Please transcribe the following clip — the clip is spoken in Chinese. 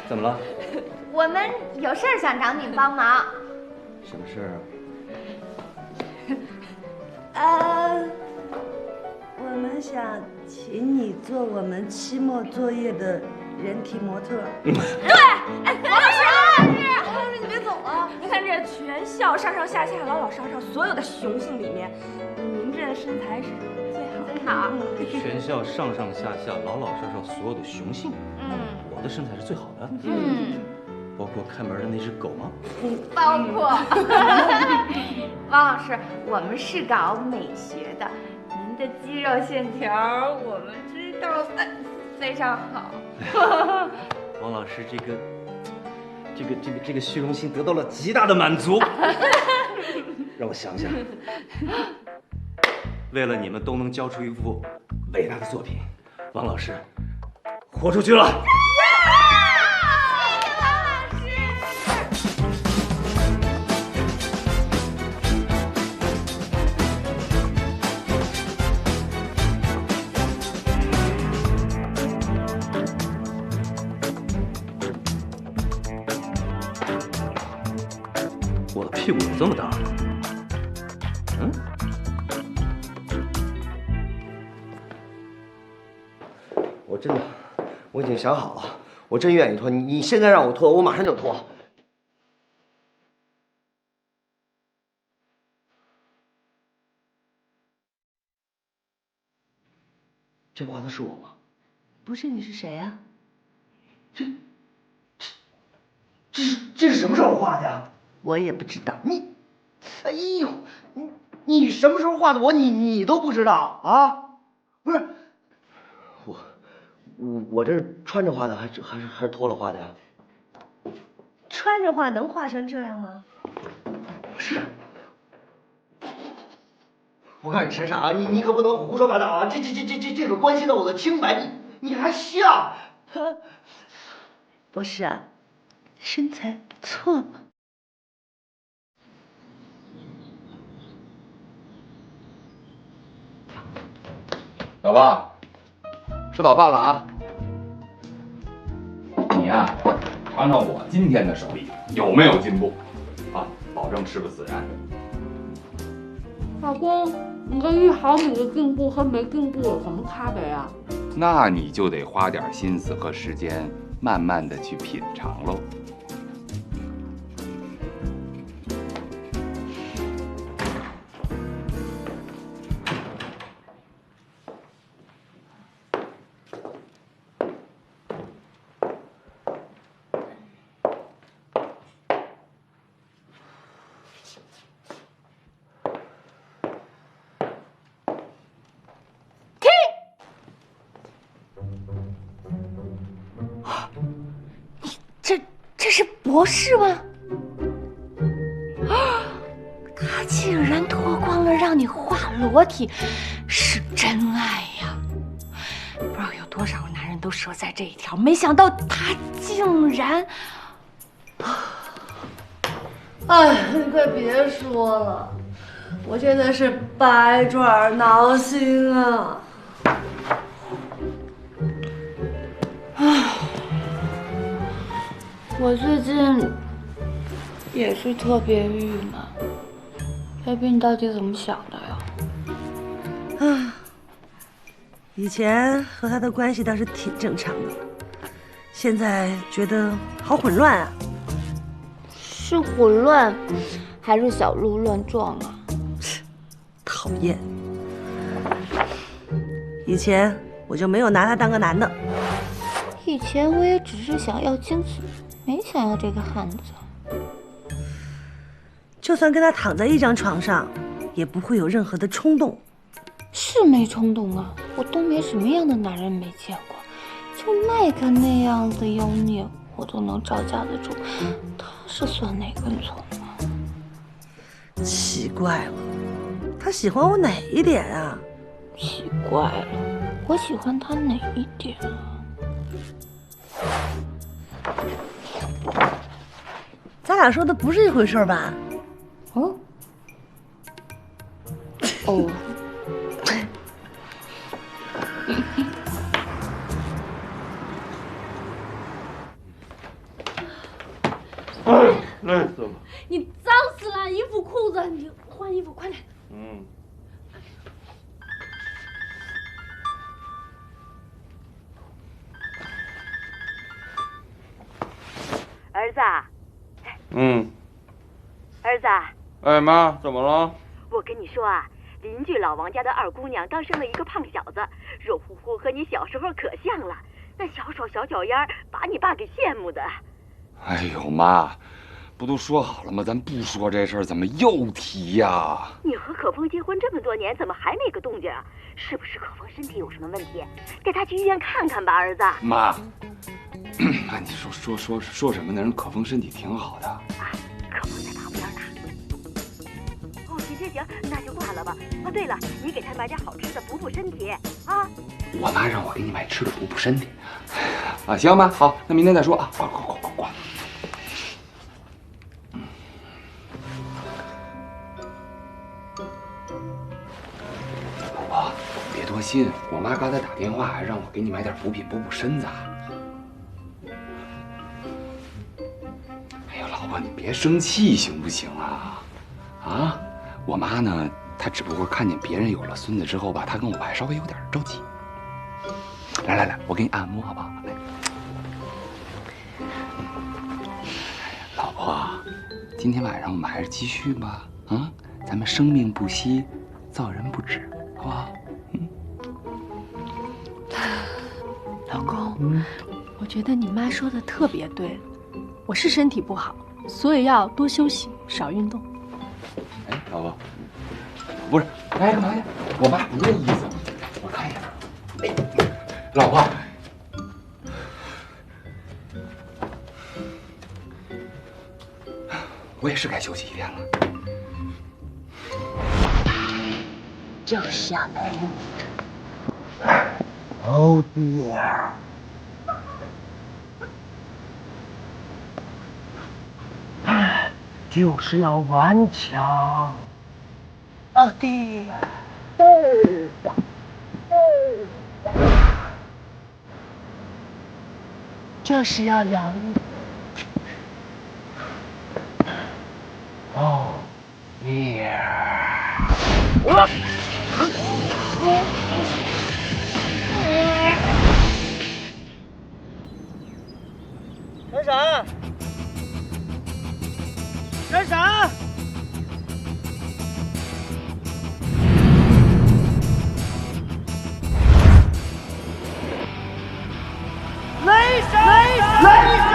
怎么了？我们有事儿想找你帮忙。什么事儿我们想请你做我们期末作业的人体模特。对，哎，王老师，你别走啊！你看这全校上上下下、老老少少所有的雄性里面，您这身材是最好。全校上上下下、老老少少所有的雄性，我的身材是最好的。包括看门的那只狗吗？包括。王老师，我们是搞美学的，您的肌肉线条我们知道的非常好。王老师，这个虚荣心得到了极大的满足。让我想想，为了你们都能交出一幅伟大的作品，王老师豁出去了。我的屁股有这么大？我真的，我已经想好了，我真愿意脱。你现在让我脱，我马上就脱。这画的是我吗？不是，你是谁呀？这是什么时候画的呀？我也不知道。哎呦，你什么时候画的我？你都不知道啊？不是，我这是穿着画的，还是脱了画的呀？穿着画能画成这样吗？不是，我告诉你陈傻啊，你可不能胡说八道啊！这个关系到我的清白，你还笑？不是啊，身材不错嘛。老爸，吃早饭了啊！你呀，尝尝我今天的手艺有没有进步啊？保证吃个自然。老公，你跟1毫米的进步和没进步有什么差别啊？那你就得花点心思和时间，慢慢的去品尝喽。这是博士吗？他竟然脱光了让你画裸体，是真爱呀！不知道有多少个男人都折在这一条，没想到他竟然……哎，你快别说了，我现在是百爪挠心啊！我最近也是特别郁闷，baby，你到底怎么想的呀？以前和他的关系倒是挺正常的，现在觉得好混乱啊！是混乱，还是小鹿乱撞啊？讨厌！以前我就没有拿他当个男的，以前我也只是想要精子，没想要这个汉子。就算跟他躺在一张床上，也不会有任何的冲动。是没冲动啊，我冬梅什么样的男人没见过？就麦克那样的妖孽，我都能招架得住，他是算哪根葱啊？奇怪了，他喜欢我哪一点啊？奇怪了，我喜欢他哪一点啊？咱俩说的不是一回事吧？哦，哦。走吧。你脏死了，衣服裤子，你换衣服，快点。嗯。儿子。嗯。儿子。哎妈，怎么了？我跟你说啊，邻居老王家的二姑娘刚生了一个胖小子，肉乎乎和你小时候可像了，那小手小脚丫把你爸给羡慕的。哎呦妈，不都说好了吗？咱不说这事儿，怎么又提呀？你和可风结婚这么多年，怎么还没个动静啊？是不是可风身体有什么问题？带他去医院看看吧，儿子。妈，妈，你说什么呢？人可风身体挺好的。啊，可风在旁边呢。哦，行，那就挂了吧。哦，对了，你给他买点好吃的补身体啊。我妈让我给你买吃的补身体。啊，行妈，好，那明天再说啊。挂。老婆，别多心，我妈刚才打电话让我给你买点补品补身子。哎呦，老婆，你别生气行不行啊？啊，我妈呢，她只不过看见别人有了孙子之后吧，她跟我还稍微有点着急。来，我给你按摩好不好？来，老婆，今天晚上我们还是继续吧。啊，咱们生命不息，造人不止，好不好？老公，我觉得你妈说的特别对，我是身体不好，所以要多休息，少运动。哎，老婆，不是，哎，干嘛去？我妈不是这意思，我看一眼。哎，老婆，我也是该休息一天了。就是要陪你。哦dear。就是要顽强。哦dear。就是要养你。哦dear。闪闪，闪闪，雷神，雷神。